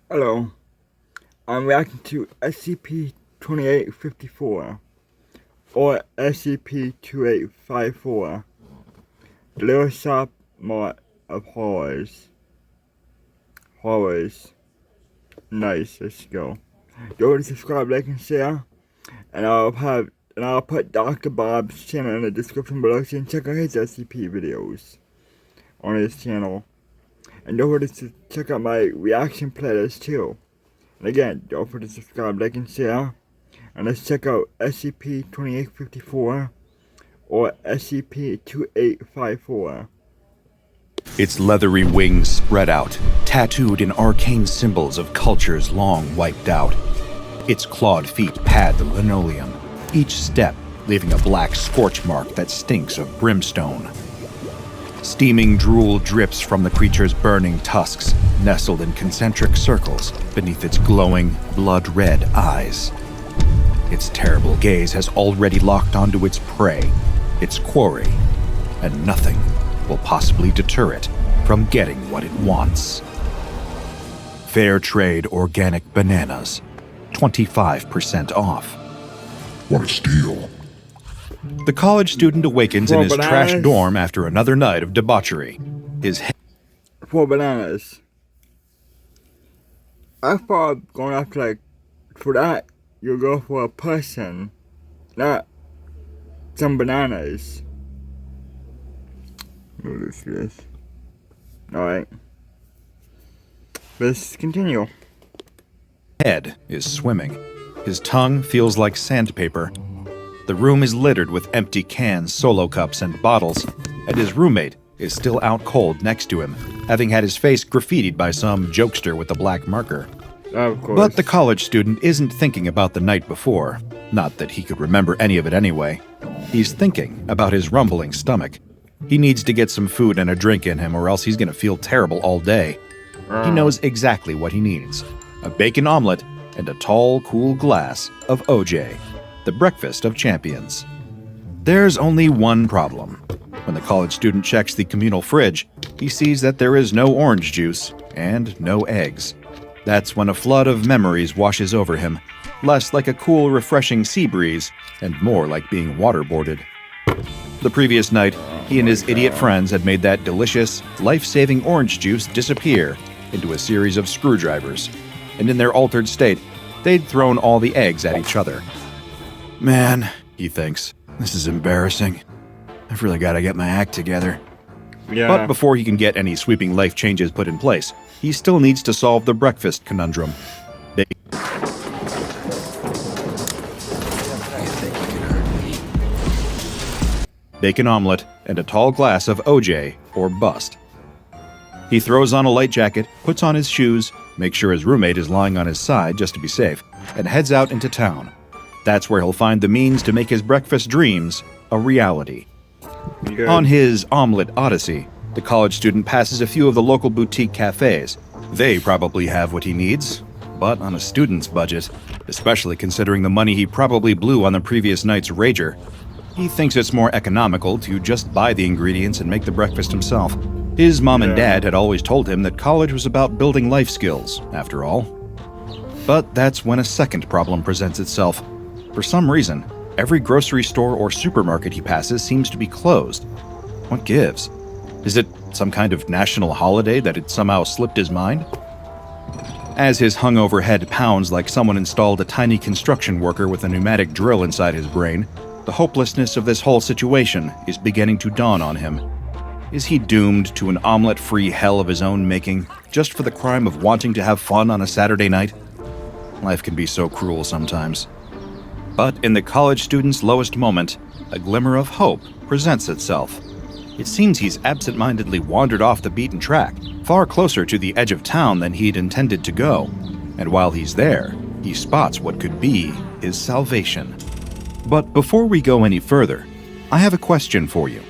Hello, I'm reacting to SCP-2854 or SCP-2854, the Little Shop Mart of Horrors. Nice, let's go. Go to subscribe, like, and share, and I'll put Dr. Bob's channel in the description below so you can check out his SCP videos on his channel. And don't forget to check out my reaction playlist too. And again, don't forget to subscribe, like, and share. And let's check out SCP-2854 or SCP-2854. Its leathery wings spread out, tattooed in arcane symbols of cultures long wiped out. Its clawed feet pad the linoleum, each step leaving a black scorch mark that stinks of brimstone. Steaming drool drips from the creature's burning tusks, nestled in concentric circles beneath its glowing, blood-red eyes. Its terrible gaze has already locked onto its prey, its quarry, and nothing will possibly deter it from getting what it wants. Fair trade organic bananas, 25% off. What a steal. The college student awakens in his trashed dorm after another night of debauchery. His head 4 bananas. I thought going after, for that, you go for a person, not some bananas. Let's do this. Alright. Let's continue. head is swimming. His tongue feels like sandpaper. The room is littered with empty cans, solo cups, and bottles, and his roommate is still out cold next to him, having had his face graffitied by some jokester with a black marker. Of course. But the college student isn't thinking about the night before. Not that he could remember any of it anyway. He's thinking about his rumbling stomach. He needs to get some food and a drink in him, or else he's going to feel terrible all day. He knows exactly what he needs. A bacon omelet and a tall, cool glass of OJ, the breakfast of champions. There's only one problem. When the college student checks the communal fridge, he sees that there is no orange juice and no eggs. That's when a flood of memories washes over him, less like a cool, refreshing sea breeze and more like being waterboarded. The previous night, he and his idiot friends had made that delicious, life-saving orange juice disappear into a series of screwdrivers, and in their altered state, they'd thrown all the eggs at each other. Man, he thinks, this is embarrassing. I've really got to get my act together. Yeah. But before he can get any sweeping life changes put in place, he still needs to solve the breakfast conundrum. Bacon omelet and a tall glass of OJ or bust. He throws on a light jacket, puts on his shoes, makes sure his roommate is lying on his side just to be safe, and heads out into town. That's where he'll find the means to make his breakfast dreams a reality. Good. On his omelet odyssey, the college student passes a few of the local boutique cafes. They probably have what he needs, but on a student's budget, especially considering the money he probably blew on the previous night's rager. He thinks it's more economical to just buy the ingredients and make the breakfast himself. His mom and dad had always told him that college was about building life skills, after all. But that's when a second problem presents itself. For some reason, every grocery store or supermarket he passes seems to be closed. What gives? Is it some kind of national holiday that had somehow slipped his mind? As his hungover head pounds like someone installed a tiny construction worker with a pneumatic drill inside his brain, the hopelessness of this whole situation is beginning to dawn on him. Is he doomed to an omelet-free hell of his own making, just for the crime of wanting to have fun on a Saturday night? Life can be so cruel sometimes. But in the college student's lowest moment, a glimmer of hope presents itself. It seems he's absent-mindedly wandered off the beaten track, far closer to the edge of town than he'd intended to go. And while he's there, he spots what could be his salvation. But before we go any further, I have a question for you.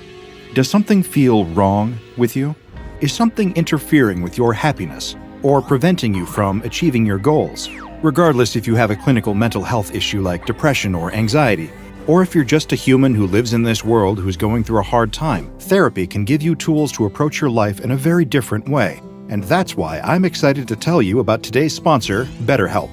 Does something feel wrong with you? Is something interfering with your happiness or preventing you from achieving your goals? Regardless if you have a clinical mental health issue like depression or anxiety, or if you're just a human who lives in this world who's going through a hard time, therapy can give you tools to approach your life in a very different way. And that's why I'm excited to tell you about today's sponsor, BetterHelp.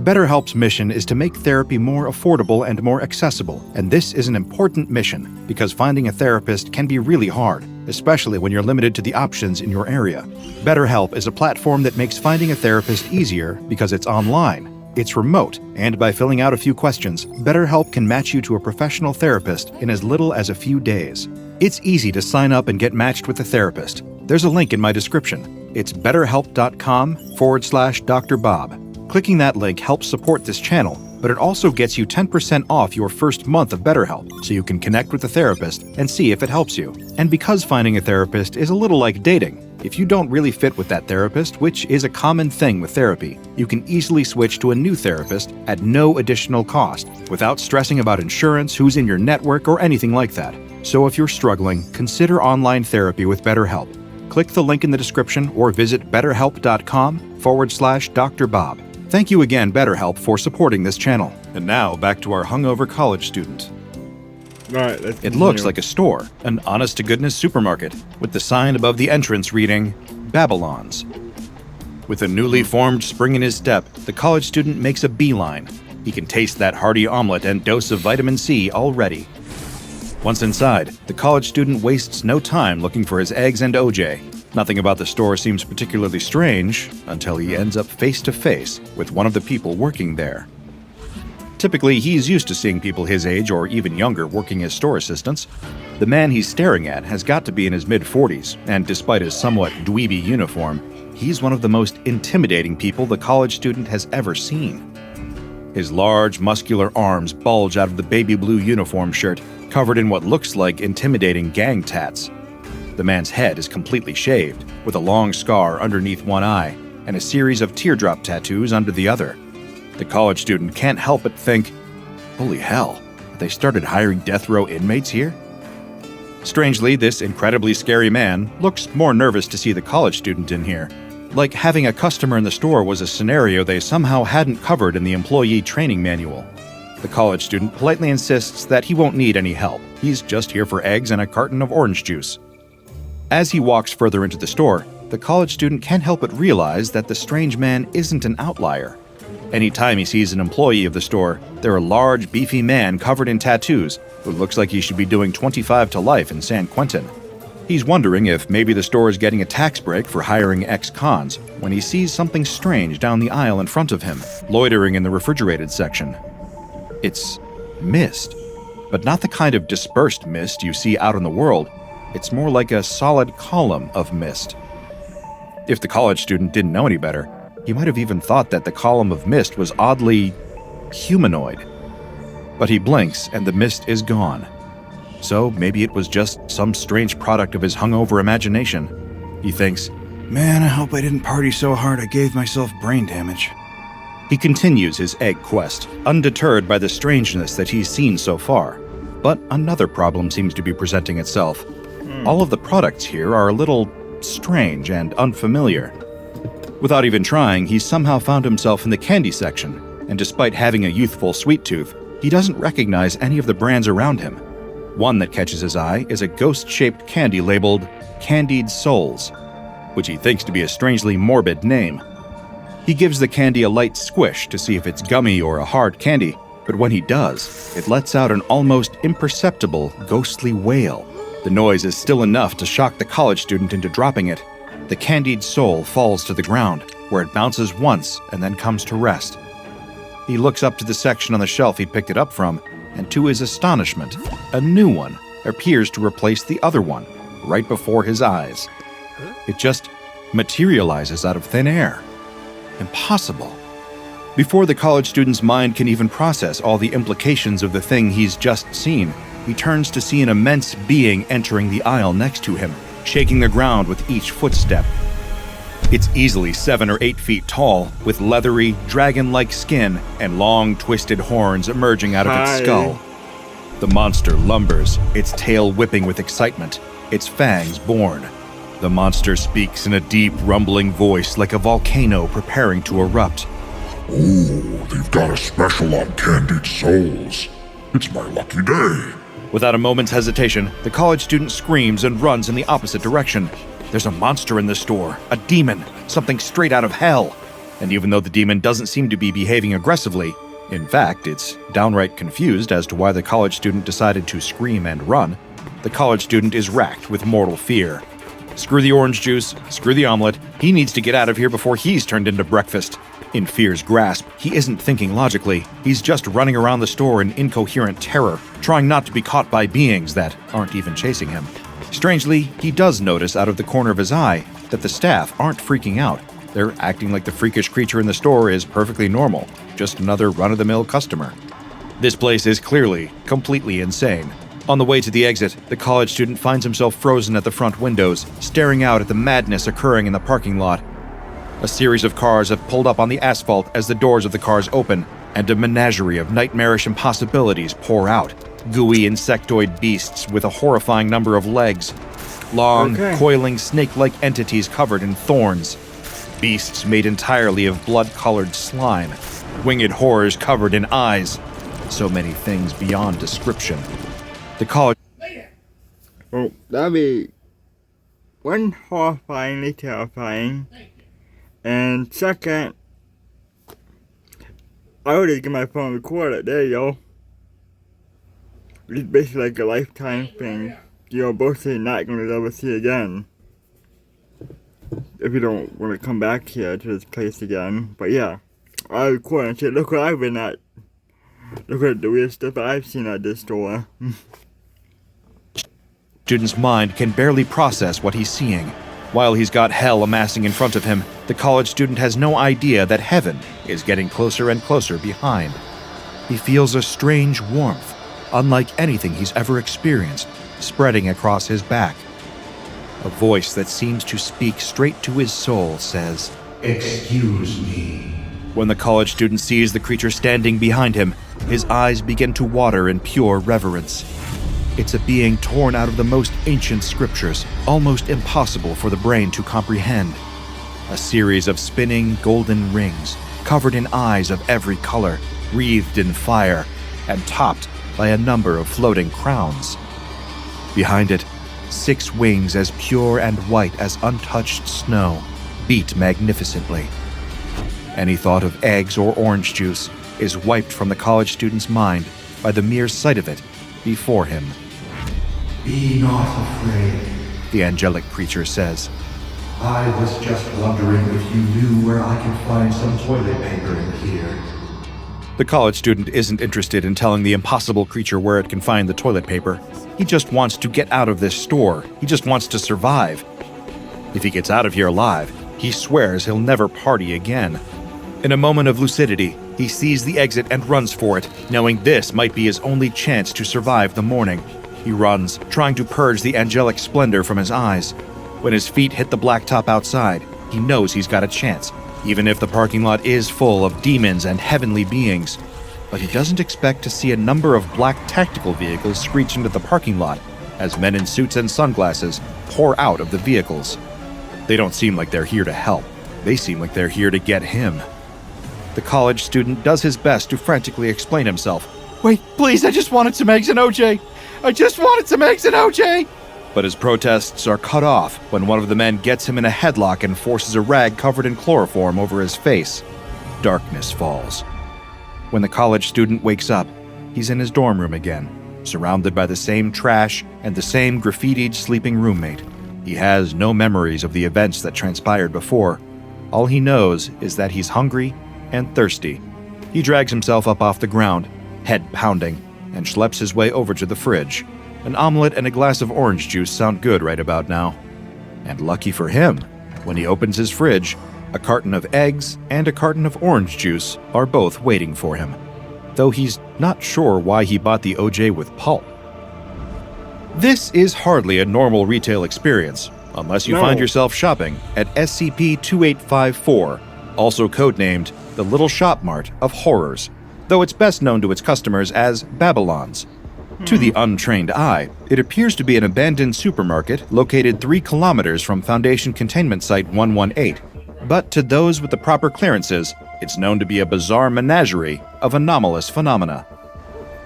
BetterHelp's mission is to make therapy more affordable and more accessible, and this is an important mission because finding a therapist can be really hard, especially when you're limited to the options in your area. BetterHelp is a platform that makes finding a therapist easier because it's online, it's remote, and by filling out a few questions, BetterHelp can match you to a professional therapist in as little as a few days. It's easy to sign up and get matched with a therapist. There's a link in my description. It's betterhelp.com/Dr. Bob. Clicking that link helps support this channel, but it also gets you 10% off your first month of BetterHelp, so you can connect with the therapist and see if it helps you. And because finding a therapist is a little like dating, if you don't really fit with that therapist, which is a common thing with therapy, you can easily switch to a new therapist at no additional cost, without stressing about insurance, who's in your network, or anything like that. So if you're struggling, consider online therapy with BetterHelp. Click the link in the description or visit betterhelp.com/Dr. Bob. Thank you again, BetterHelp, for supporting this channel. And now, back to our hungover college student. Alright, let's It looks like a store, an honest-to-goodness supermarket, with the sign above the entrance reading, Babylon's. With a newly formed spring in his step, the college student makes a beeline. He can taste that hearty omelet and dose of vitamin C already. Once inside, the college student wastes no time looking for his eggs and OJ. Nothing about the store seems particularly strange until he ends up face to face with one of the people working there. Typically, he's used to seeing people his age or even younger working as store assistants. The man he's staring at has got to be in his mid-40s, and despite his somewhat dweeby uniform, he's one of the most intimidating people the college student has ever seen. His large, muscular arms bulge out of the baby blue uniform shirt, covered in what looks like intimidating gang tats. The man's head is completely shaved, with a long scar underneath one eye and a series of teardrop tattoos under the other. The college student can't help but think, holy hell, have they started hiring death row inmates here? Strangely, this incredibly scary man looks more nervous to see the college student in here. Like having a customer in the store was a scenario they somehow hadn't covered in the employee training manual. The college student politely insists that he won't need any help. He's just here for eggs and a carton of orange juice. As he walks further into the store, the college student can't help but realize that the strange man isn't an outlier. Anytime he sees an employee of the store, they're a large, beefy man covered in tattoos who looks like he should be doing 25 to life in San Quentin. He's wondering if maybe the store is getting a tax break for hiring ex-cons when he sees something strange down the aisle in front of him, loitering in the refrigerated section. It's mist, but not the kind of dispersed mist you see out in the world. It's more like a solid column of mist. If the college student didn't know any better, he might have even thought that the column of mist was oddly humanoid. But he blinks and the mist is gone. So maybe it was just some strange product of his hungover imagination. He thinks, man, I hope I didn't party so hard I gave myself brain damage. He continues his egg quest, undeterred by the strangeness that he's seen so far. But another problem seems to be presenting itself. All of the products here are a little strange and unfamiliar. Without even trying, he's somehow found himself in the candy section, and despite having a youthful sweet tooth, he doesn't recognize any of the brands around him. One that catches his eye is a ghost-shaped candy labeled Candied Souls, which he thinks to be a strangely morbid name. He gives the candy a light squish to see if it's gummy or a hard candy, but when he does, it lets out an almost imperceptible ghostly wail. The noise is still enough to shock the college student into dropping it. The candied soul falls to the ground, where it bounces once and then comes to rest. He looks up to the section on the shelf he picked it up from, and to his astonishment, a new one appears to replace the other one, right before his eyes. It just materializes out of thin air. Impossible. Before the college student's mind can even process all the implications of the thing he's just seen, he turns to see an immense being entering the aisle next to him, shaking the ground with each footstep. It's easily 7 or 8 feet tall, with leathery, dragon-like skin and long, twisted horns emerging out of its skull. The monster lumbers, its tail whipping with excitement, its fangs borne. The monster speaks in a deep, rumbling voice like a volcano preparing to erupt. Oh, they've got a special on candied souls. It's my lucky day. Without a moment's hesitation, the college student screams and runs in the opposite direction. There's a monster in the store, a demon, something straight out of hell. And even though the demon doesn't seem to be behaving aggressively, in fact, it's downright confused as to why the college student decided to scream and run, the college student is racked with mortal fear. Screw the orange juice, screw the omelet, he needs to get out of here before he's turned into breakfast. In fear's grasp, he isn't thinking logically, he's just running around the store in incoherent terror, trying not to be caught by beings that aren't even chasing him. Strangely, he does notice out of the corner of his eye that the staff aren't freaking out. They're acting like the freakish creature in the store is perfectly normal, just another run-of-the-mill customer. This place is clearly completely insane. On the way to the exit, the college student finds himself frozen at the front windows, staring out at the madness occurring in the parking lot. A series of cars have pulled up on the asphalt as the doors of the cars open, and a menagerie of nightmarish impossibilities pour out. Gooey insectoid beasts with a horrifying number of legs. Long, coiling snake-like entities covered in thorns. Beasts made entirely of blood-colored slime. Winged horrors covered in eyes. So many things beyond description. The college... Well, that'd be one, horrifyingly terrifying, and second, I would just get my phone recorded. There you go. It's basically like a lifetime thing. You're basically not going to ever see again. If you don't want to come back here to this place again. But yeah, I record and shit. Look what I've been at. Look at the weird stuff I've seen at this store. Student's mind can barely process what he's seeing. While he's got hell amassing in front of him, the college student has no idea that heaven is getting closer and closer behind. He feels a strange warmth, unlike anything he's ever experienced, spreading across his back. A voice that seems to speak straight to his soul says, "Excuse me." When the college student sees the creature standing behind him, his eyes begin to water in pure reverence. It's a being torn out of the most ancient scriptures, almost impossible for the brain to comprehend. A series of spinning golden rings, covered in eyes of every color, wreathed in fire, and topped by a number of floating crowns. Behind it, 6 wings as pure and white as untouched snow, beat magnificently. Any thought of eggs or orange juice is wiped from the college student's mind by the mere sight of it before him. "Be not afraid," the angelic creature says. "I was just wondering if you knew where I can find some toilet paper in here." The college student isn't interested in telling the impossible creature where it can find the toilet paper. He just wants to get out of this store. He just wants to survive. If he gets out of here alive, he swears he'll never party again. In a moment of lucidity, he sees the exit and runs for it, knowing this might be his only chance to survive the morning. He runs, trying to purge the angelic splendor from his eyes. When his feet hit the blacktop outside, he knows he's got a chance, even if the parking lot is full of demons and heavenly beings. But he doesn't expect to see a number of black tactical vehicles screech into the parking lot as men in suits and sunglasses pour out of the vehicles. They don't seem like they're here to help. They seem like they're here to get him. The college student does his best to frantically explain himself. "Wait, please, I just wanted some eggs and OJ! I just wanted some eggs and OJ!" But his protests are cut off when one of the men gets him in a headlock and forces a rag covered in chloroform over his face. Darkness falls. When the college student wakes up, he's in his dorm room again, surrounded by the same trash and the same graffitied sleeping roommate. He has no memories of the events that transpired before. All he knows is that he's hungry and thirsty. He drags himself up off the ground, head pounding, and schleps his way over to the fridge. An omelet and a glass of orange juice sound good right about now. And lucky for him, when he opens his fridge, a carton of eggs and a carton of orange juice are both waiting for him, though he's not sure why he bought the OJ with pulp. This is hardly a normal retail experience, unless you find yourself shopping at SCP-2854, also codenamed the Little Shop Mart of Horrors, though it's best known to its customers as Babylons. To the untrained eye, it appears to be an abandoned supermarket located 3 kilometers from Foundation Containment Site 118, but to those with the proper clearances, it's known to be a bizarre menagerie of anomalous phenomena.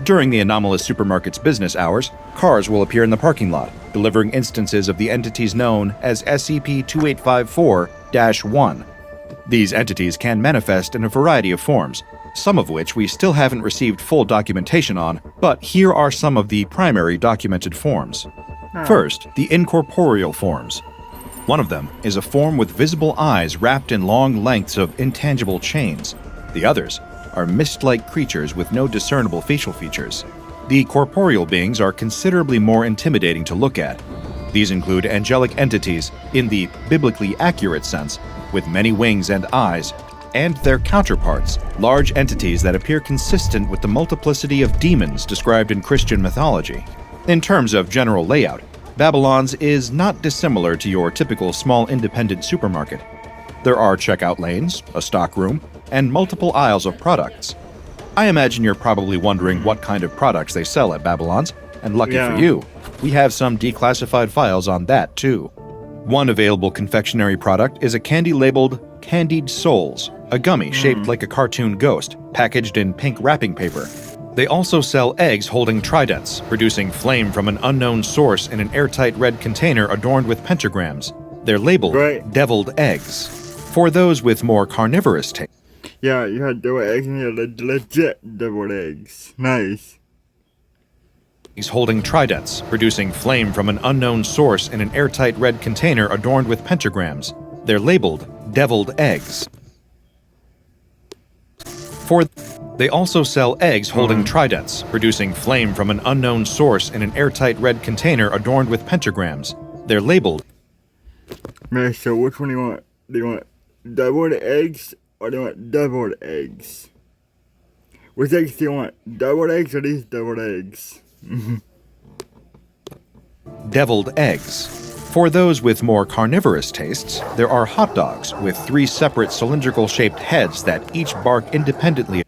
During the anomalous supermarket's business hours, cars will appear in the parking lot, delivering instances of the entities known as SCP-2854-1. These entities can manifest in a variety of forms, some of which we still haven't received full documentation on, but here are some of the primary documented forms. First, the incorporeal forms. One of them is a form with visible eyes wrapped in long lengths of intangible chains. The others are mist-like creatures with no discernible facial features. The corporeal beings are considerably more intimidating to look at. These include angelic entities, in the biblically accurate sense, with many wings and eyes, and their counterparts, large entities that appear consistent with the multiplicity of demons described in Christian mythology. In terms of general layout, Babylon's is not dissimilar to your typical small independent supermarket. There are checkout lanes, a stock room, and multiple aisles of products. I imagine you're probably wondering what kind of products they sell at Babylon's, and lucky for you, we have some declassified files on that too. One available confectionery product is a candy labeled Candied Souls, a gummy shaped like a cartoon ghost, packaged in pink wrapping paper. They also sell eggs holding tridents, producing flame from an unknown source in an airtight red container adorned with pentagrams. They're labeled deviled eggs. For those with more carnivorous taste. Yeah, you had deviled eggs and you had legit deviled eggs. Nice. Eggs holding tridents, producing flame from an unknown source in an airtight red container adorned with pentagrams. They're labeled deviled eggs. They also sell eggs holding tridents, producing flame from an unknown source in an airtight red container adorned with pentagrams. They're labeled. Man, so which one do you want? Do you want deviled eggs or do you want deviled eggs? Which eggs do you want? Deviled eggs or these deviled eggs? Deviled eggs. For those with more carnivorous tastes, there are hot dogs with 3 separate cylindrical-shaped heads that each bark independently.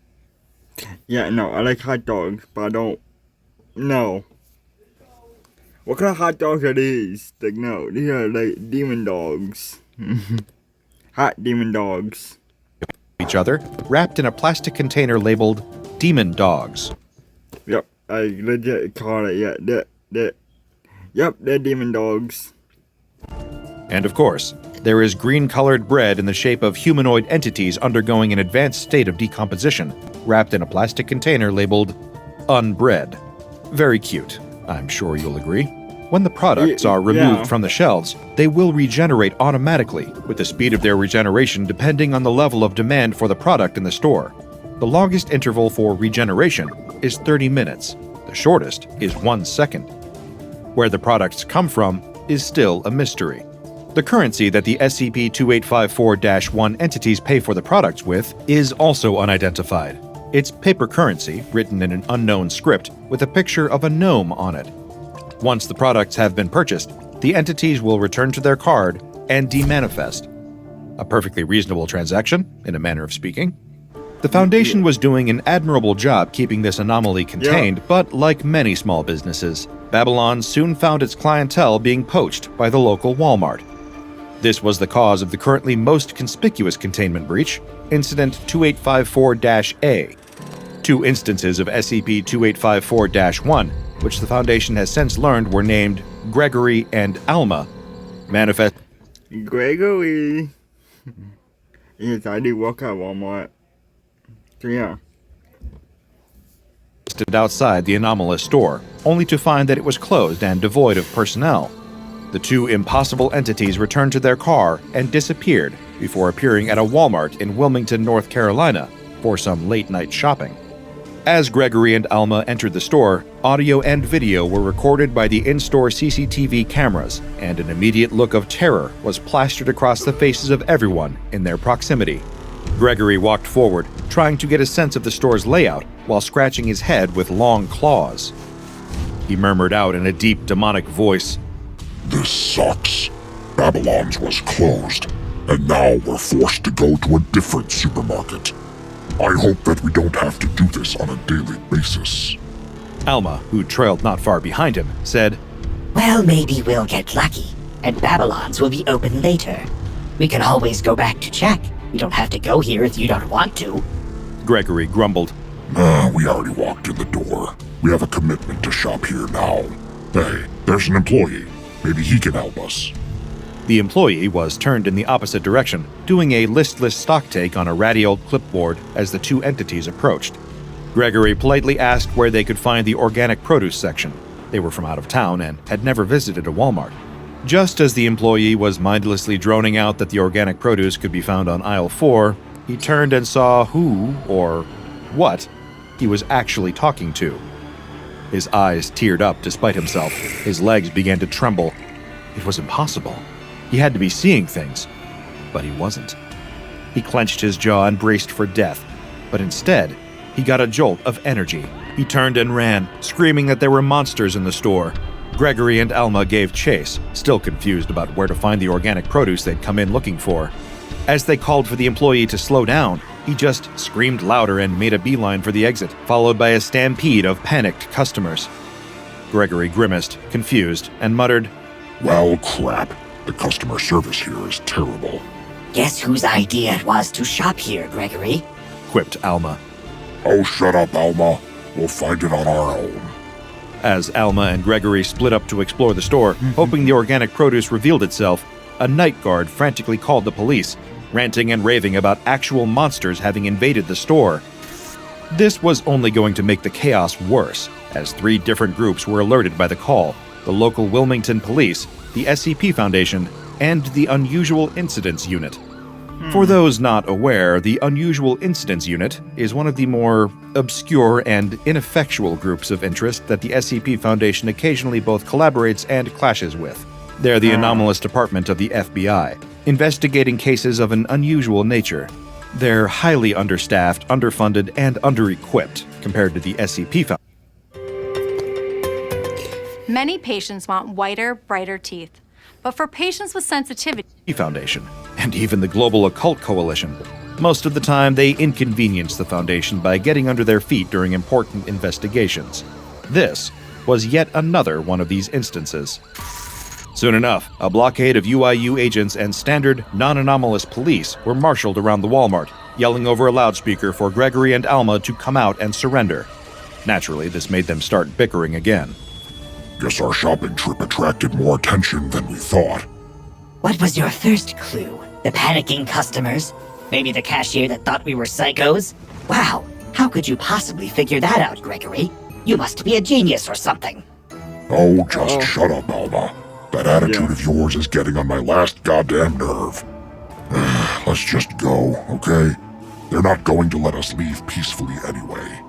Yeah, no, I like hot dogs, but I don't. No. What kind of hot dogs are these? Like, no, these are like demon dogs. Hot demon dogs. Each other, wrapped in a plastic container labeled Demon Dogs. Yep, I legit call it, yeah, yep, they're demon dogs. And of course, there is green-colored bread in the shape of humanoid entities undergoing an advanced state of decomposition, wrapped in a plastic container labeled Unbread. Very cute, I'm sure you'll agree. When the products are removed from the shelves, they will regenerate automatically, with the speed of their regeneration depending on the level of demand for the product in the store. The longest interval for regeneration is 30 minutes. The shortest is 1 second. Where the products come from is still a mystery. The currency that the SCP-2854-1 entities pay for the products with is also unidentified. It's paper currency written in an unknown script with a picture of a gnome on it. Once the products have been purchased, the entities will return to their card and demanifest. A perfectly reasonable transaction, in a manner of speaking. The Foundation was doing an admirable job keeping this anomaly contained, but like many small businesses, Babylon soon found its clientele being poached by the local Walmart. This was the cause of the currently most conspicuous containment breach, Incident 2854-A. 2 instances of SCP-2854-1, which the Foundation has since learned were named Gregory and Alma, manifest. Gregory! Yes, I do work at Walmart. So yeah. Stood outside the anomalous store, only to find that it was closed and devoid of personnel. The 2 impossible entities returned to their car and disappeared before appearing at a Walmart in Wilmington, North Carolina, for some late-night shopping. As Gregory and Alma entered the store, audio and video were recorded by the in-store CCTV cameras, and an immediate look of terror was plastered across the faces of everyone in their proximity. Gregory walked forward, trying to get a sense of the store's layout while scratching his head with long claws. He murmured out in a deep, demonic voice, This sucks. Babylon's was closed, and now we're forced to go to a different supermarket. I hope that we don't have to do this on a daily basis. Alma, who trailed not far behind him, said, Well, maybe we'll get lucky, and Babylon's will be open later. We can always go back to check. We don't have to go here if you don't want to. Gregory grumbled, We already walked in the door. We have a commitment to shop here now. Hey, there's an employee. Maybe he can help us. The employee was turned in the opposite direction, doing a listless stocktake on a ratty old clipboard as the two entities approached. Gregory politely asked where they could find the organic produce section. They were from out of town and had never visited a Walmart. Just as the employee was mindlessly droning out that the organic produce could be found on aisle 4, he turned and saw who, or what, he was actually talking to. His eyes teared up despite himself. His legs began to tremble. It was impossible. He had to be seeing things, but he wasn't. He clenched his jaw and braced for death, but instead, he got a jolt of energy. He turned and ran, screaming that there were monsters in the store. Gregory and Alma gave chase, still confused about where to find the organic produce they'd come in looking for. As they called for the employee to slow down, he just screamed louder and made a beeline for the exit, followed by a stampede of panicked customers. Gregory grimaced, confused, and muttered, Well, crap. The customer service here is terrible. Guess whose idea it was to shop here, Gregory? quipped Alma. Oh, shut up, Alma. We'll find it on our own. As Alma and Gregory split up to explore the store, hoping the organic produce revealed itself, a night guard frantically called the police, ranting and raving about actual monsters having invaded the store. This was only going to make the chaos worse, as 3 different groups were alerted by the call: the local Wilmington Police, the SCP Foundation, and the Unusual Incidents Unit. For those not aware, the Unusual Incidents Unit is one of the more obscure and ineffectual groups of interest that the SCP Foundation occasionally both collaborates and clashes with. They're the anomalous department of the FBI, investigating cases of an unusual nature. They're highly understaffed, underfunded, and under-equipped compared to the SCP Foundation. Many patients want whiter, brighter teeth. But for patients with sensitivity Foundation, and even the Global Occult Coalition, most of the time they inconvenience the Foundation by getting under their feet during important investigations. This was yet another one of these instances. Soon enough, a blockade of UIU agents and standard, non-anomalous police were marshaled around the Walmart, yelling over a loudspeaker for Gregory and Alma to come out and surrender. Naturally, this made them start bickering again. Guess our shopping trip attracted more attention than we thought. What was your first clue? The panicking customers? Maybe the cashier that thought we were psychos? Wow, how could you possibly figure that out, Gregory? You must be a genius or something. Oh, just shut up, Alma. That attitude of yours is getting on my last goddamn nerve. Let's just go, okay? They're not going to let us leave peacefully anyway.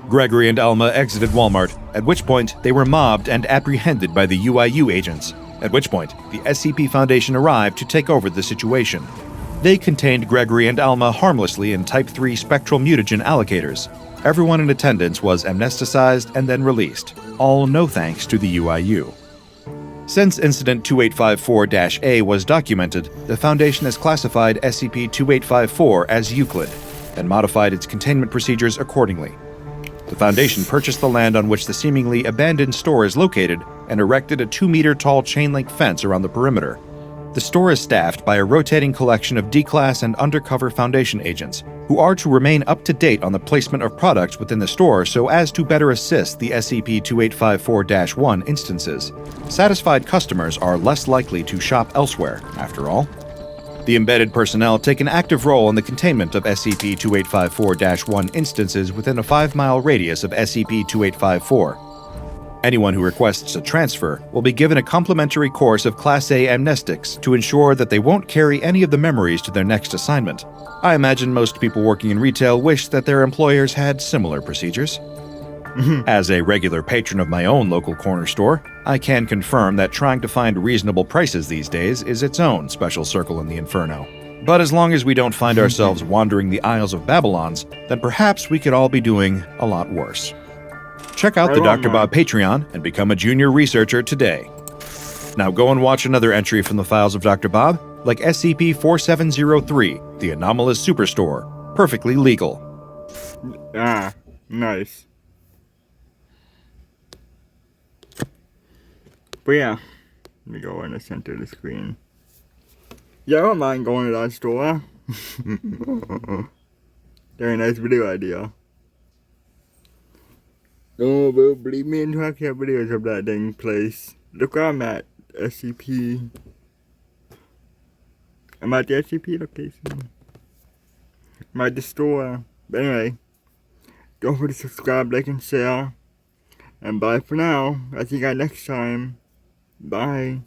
Gregory and Alma exited Walmart, at which point they were mobbed and apprehended by the UIU agents, at which point the SCP Foundation arrived to take over the situation. They contained Gregory and Alma harmlessly in Type 3 spectral mutagen allocators. Everyone in attendance was amnesticized and then released, all no thanks to the UIU. Since Incident 2854-A was documented, the Foundation has classified SCP-2854 as Euclid and modified its containment procedures accordingly. The Foundation purchased the land on which the seemingly abandoned store is located and erected a 2-meter-tall chain-link fence around the perimeter. The store is staffed by a rotating collection of D-Class and undercover Foundation agents, who are to remain up to date on the placement of products within the store so as to better assist the SCP-2854-1 instances. Satisfied customers are less likely to shop elsewhere, after all. The embedded personnel take an active role in the containment of SCP-2854-1 instances within a 5-mile radius of SCP-2854. Anyone who requests a transfer will be given a complimentary course of Class A amnestics to ensure that they won't carry any of the memories to their next assignment. I imagine most people working in retail wish that their employers had similar procedures. As a regular patron of my own local corner store, I can confirm that trying to find reasonable prices these days is its own special circle in the inferno. But as long as we don't find ourselves wandering the aisles of Babylons, then perhaps we could all be doing a lot worse. Check out the Dr. Bob Patreon and become a junior researcher today. Now go and watch another entry from the files of Dr. Bob, like SCP-4703, the Anomalous Superstore, perfectly legal. Ah, nice. But yeah, let me go in the center of the screen. Yeah, I don't mind going to that store. Very nice video idea. No, but believe me, until I have videos of that dang place. Look where I'm at, SCP. I'm at the SCP location. I'm at the store. But anyway, don't forget to subscribe, like, and share. And bye for now. I'll see you guys next time. Bye.